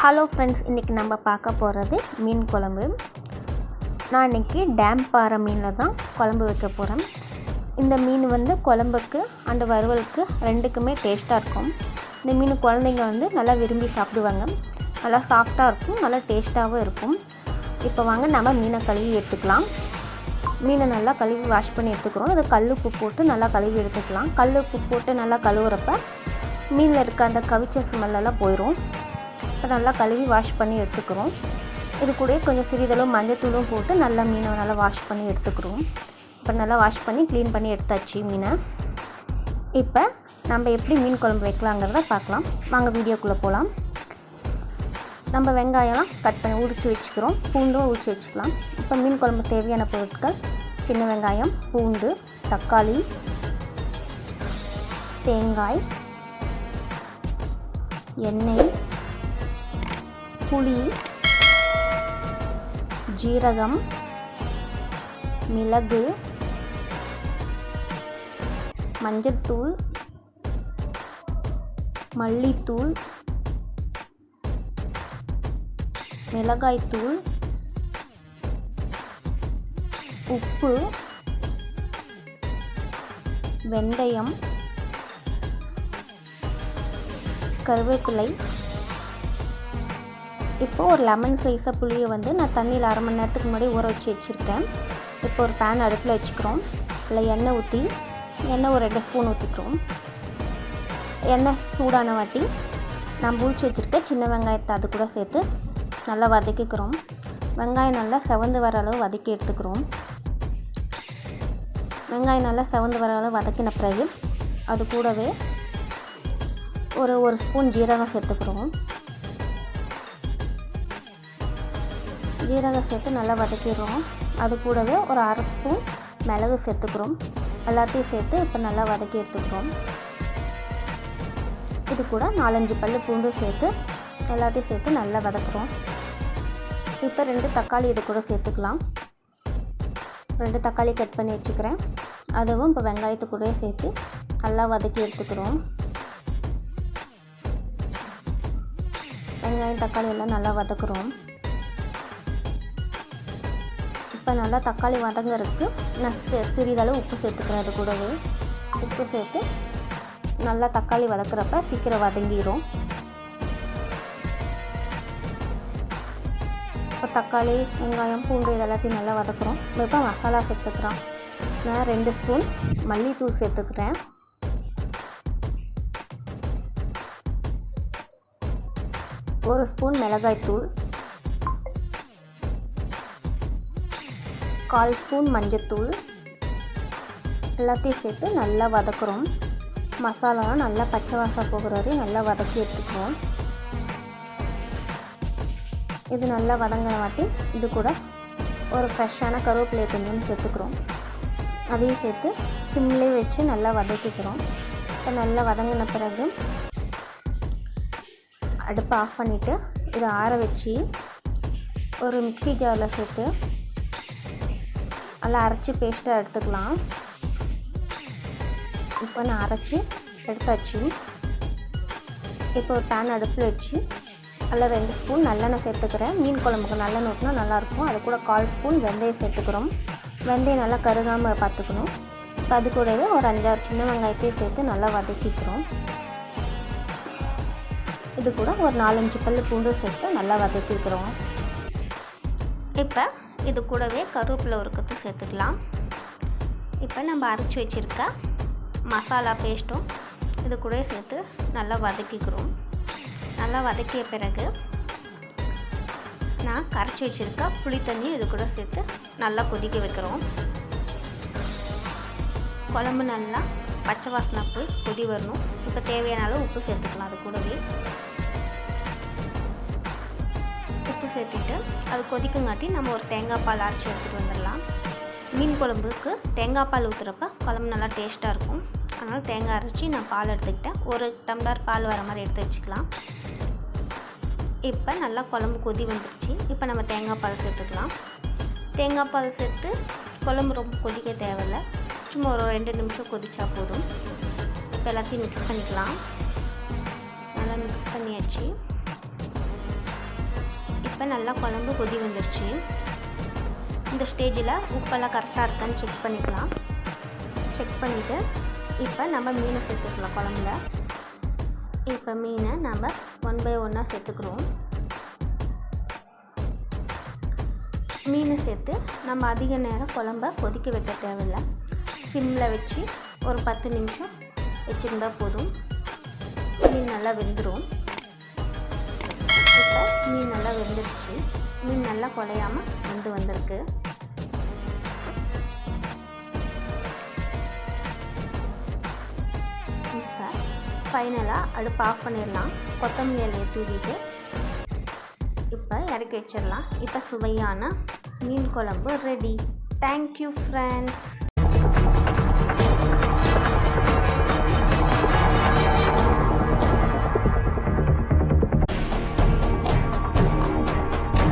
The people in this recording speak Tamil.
ஹலோ ஃப்ரெண்ட்ஸ், இன்றைக்கி நம்ம பார்க்க போகிறது மீன் குழம்பு. நான் இன்றைக்கி டேம் பாறை மீனில் தான் குழம்பு வைக்க போகிறேன். இந்த மீன் குழம்புக்கு அண்டு வறுவலுக்கு ரெண்டுக்குமே டேஸ்ட்டாக இருக்கும். இந்த மீன் குழந்தைங்க நல்லா விரும்பி சாப்பிடுவாங்க. நல்லா சாஃப்டாக இருக்கும், நல்லா டேஸ்ட்டாகவும் இருக்கும். இப்போ வாங்க நம்ம மீனை கழுவி எடுத்துக்கலாம். மீனை நல்லா கழுவி வாஷ் பண்ணி எடுத்துக்கிறோம். அது கல் உப்பு போட்டு நல்லா கழுவி எடுத்துக்கலாம். கல் உப்பு போட்டு நல்லா கழுவுறப்ப மீனில் இருக்க அந்த கவிச்ச ஸ்மெல்லெல்லாம் போயிடும். இப்போ நல்லா கழுவி வாஷ் பண்ணி எடுத்துக்கிறோம். இது கூட கொஞ்சம் சிறிதளவு மஞ்சத்தூளும் போட்டு நல்லா மீனை நல்லா வாஷ் பண்ணி எடுத்துக்கிறோம். இப்போ நல்லா வாஷ் பண்ணி க்ளீன் பண்ணி எடுத்தாச்சு மீனை. இப்போ நம்ம எப்படி மீன் குழம்பு வைக்கலாங்கிறத பார்க்கலாம். வாங்க வீடியோக்குள்ளே போகலாம். நம்ம வெங்காயம்லாம் கட் பண்ணி உரித்து வச்சுக்கிறோம். பூண்டும் உரித்து வச்சுக்கலாம். இப்போ மீன் குழம்பு தேவையான பொருட்கள்: சின்ன வெங்காயம், பூண்டு, தக்காளி, தேங்காய், எண்ணெய், புளி, ஜீரகம், மிளகு, மஞ்சள்தூள், மல்லித்தூள், மிளகாய்த்தூள், உப்பு, வெந்தயம், கருவேப்பிலை. இப்போது ஒரு லெமன் சைஸை புளியை நான் தண்ணியில் அரை மணி நேரத்துக்கு முன்னாடி ஊற வச்சு வச்சுருக்கேன். இப்போ ஒரு பேன் அடுப்பில் வச்சுக்கிறோம். அதில் எண்ணெய் ஊற்றி ஒரு 2 ஸ்பூன் ஊற்றிக்கிறோம். எண்ணெய் சூடான வாட்டி நான் உரித்து வச்சுருக்க சின்ன வெங்காயத்தை அது கூட சேர்த்து நல்லா வதக்கிக்கிறோம். வெங்காயம் நல்லா செவந்து வர அளவு வதக்கி எடுத்துக்கிறோம். வெங்காயம் நல்லா செவந்து வர அளவு வதக்கின பிறகு அது கூடவே ஒரு ஸ்பூன் ஜீரகம் சேர்த்துக்கிறோம். ஜீரகம் சேர்த்து நல்லா வதக்கிடுறோம். அது கூடவே ஒரு அரை ஸ்பூன் மிளகு சேர்த்துக்கிறோம். எல்லாத்தையும் சேர்த்து இப்போ நல்லா வதக்கி எடுத்துக்கிறோம். இது கூட 4-5 பல்லு பூண்டு சேர்த்து எல்லாத்தையும் சேர்த்து நல்லா வதக்குறோம். இப்போ 2 தக்காளி இது கூட சேர்த்துக்கலாம். 2 தக்காளி கட் பண்ணி வச்சுக்கிறேன். அதுவும் இப்போ வெங்காயத்து கூட சேர்த்து நல்லா வதக்கி எடுத்துக்கிறோம். வெங்காயம் தக்காளி எல்லாம் நல்லா வதக்குறோம். இப்போ நல்லா தக்காளி வதங்கிறதுக்கு நான் சிறிதளவு உப்பு சேர்த்துக்கிறேன். அது கூடவே உப்பு சேர்த்து நல்லா தக்காளி வதக்குறப்ப சீக்கிரம் வதங்கிடும். இப்போ தக்காளி, வெங்காயம், பூண்டு இது எல்லாத்தையும் நல்லா வதக்குறோம். இப்போ மசாலா சேர்த்துக்கிறோம். நான் 2 ஸ்பூன் மல்லித்தூள் சேர்த்துக்கிறேன். 1 ஸ்பூன் மிளகாய்த்தூள், 1/4 ஸ்பூன் மஞ்சத்தூள் எல்லாத்தையும் சேர்த்து நல்லா வதக்குறோம். மசாலாலாம் நல்லா பச்சை வாசம் போகிற வரையும் நல்லா வதக்கி எடுத்துக்கிறோம். இது நல்லா வதங்கின வாட்டி இது கூட ஒரு ஃப்ரெஷ்ஷான கருவேப்பிலையை கொஞ்சம் சேர்த்துக்கிறோம். அதையும் சேர்த்து சிம்லேயே வச்சு நல்லா வதக்கிக்கிறோம். இப்போ நல்லா வதங்கின பிறகு அடுப்பை ஆஃப் பண்ணிவிட்டு இதை ஆற வச்சு ஒரு மிக்ஸி ஜாரில் சேர்த்து நல்லா அரைச்சி பேஸ்ட்டாக எடுத்துக்கலாம். இப்போ நான் அரைச்சி எடுத்தாச்சு. இப்போ ஒரு பேன் அடுப்பில் வச்சு அதில் 2 ஸ்பூன் நல்லெண்ணெய் சேர்த்துக்கிறேன். மீன் குழம்புக்கு நல்லெண்ணெய் ஊற்றினா நல்லாயிருக்கும். அது கூட 1/4 ஸ்பூன் வெந்தயம் சேர்த்துக்கிறோம். வெந்தயம் நல்லா கருகாமல் பார்த்துக்கணும். இப்போ அது கூடவே ஒரு 5-6 சின்ன வெங்காயத்தையும் சேர்த்து நல்லா வதக்கிக்கிறோம். இது கூட ஒரு 4-5 பல்லு பூண்டு சேர்த்து நல்லா வதக்கிக்கிறோம். இப்போ இது கூடவே கருவேப்பிலை ஒரு கொத்து சேர்த்துக்கலாம். இப்போ நம்ம அரைச்சி வச்சுருக்க மசாலா பேஸ்ட்டும் இது கூட சேர்த்து நல்லா வதக்கிக்கிறோம். நல்லா வதக்கிய பிறகு நான் கரைச்சி வச்சுருக்க புளி தண்ணி இது கூட சேர்த்து நல்லா கொதிக்க வைக்கிறோம். குழம்பு நல்லா பச்சை வாசனை போய் கொதி வரணும். இப்போ தேவையான அளவு உப்பு சேர்த்துக்கலாம். அது கூடவே உப்பு சேர்த்துட்டு அது கொதிக்குங்காட்டி நம்ம ஒரு தேங்காய் பால் அரைச்சி எடுத்துகிட்டு வந்துடலாம். மீன் குழம்புக்கு தேங்காய் பால் ஊற்றுறப்ப குழம்பு நல்லா டேஸ்ட்டாக இருக்கும். அதனால் தேங்காய் அரைச்சி நான் பால் எடுத்துக்கிட்டேன். 1 டம்ளர் பால் வர மாதிரி எடுத்து வச்சுக்கலாம். இப்போ நல்லா குழம்பு கொதி வந்துடுச்சு. இப்போ நம்ம தேங்காய் பால் சேர்த்துக்கலாம். தேங்காய் பால் சேர்த்து குழம்பு ரொம்ப கொதிக்க தேவையில்லை. சும்மா ஒரு 2 நிமிஷம் கொதிச்சா போதும். இப்போ எல்லாத்தையும் மிக்ஸ் பண்ணிக்கலாம். நல்லா மிக்ஸ் பண்ணியாச்சு. இப்போ நல்லா குழம்பு கொதி வந்துடுச்சு. இந்த ஸ்டேஜில் உப்பெல்லாம் கரெக்டாக இருக்கான்னு செக் பண்ணிக்கலாம். செக் பண்ணிவிட்டு இப்போ நம்ம மீனை சேர்த்துக்கலாம் குழம்புல. இப்போ மீனை நம்ம 1 by 1 சேர்த்துக்கிறோம். மீனை சேர்த்து நம்ம அதிக நேரம் குழம்ப கொதிக்க வைக்க தேவையில்லை. சிம்மில் வச்சு ஒரு 10 நிமிஷம் வச்சுருந்தா போதும். மீன் நல்லா வெந்துடும். இப்போ மீன் நல்லா வெந்துடுச்சு. மீன் நல்லா குழையாமல் வெந்து வந்திருக்கு. இப்போ ஃபைனலாக அடுப்பு ஆஃப் பண்ணிடலாம். கொத்தமல்லி இலையை தூவிட்டு இப்போ இறக்கி வச்சிடலாம். இப்போ சுவையான மீன் குழம்பு ரெடி. Thank you friends.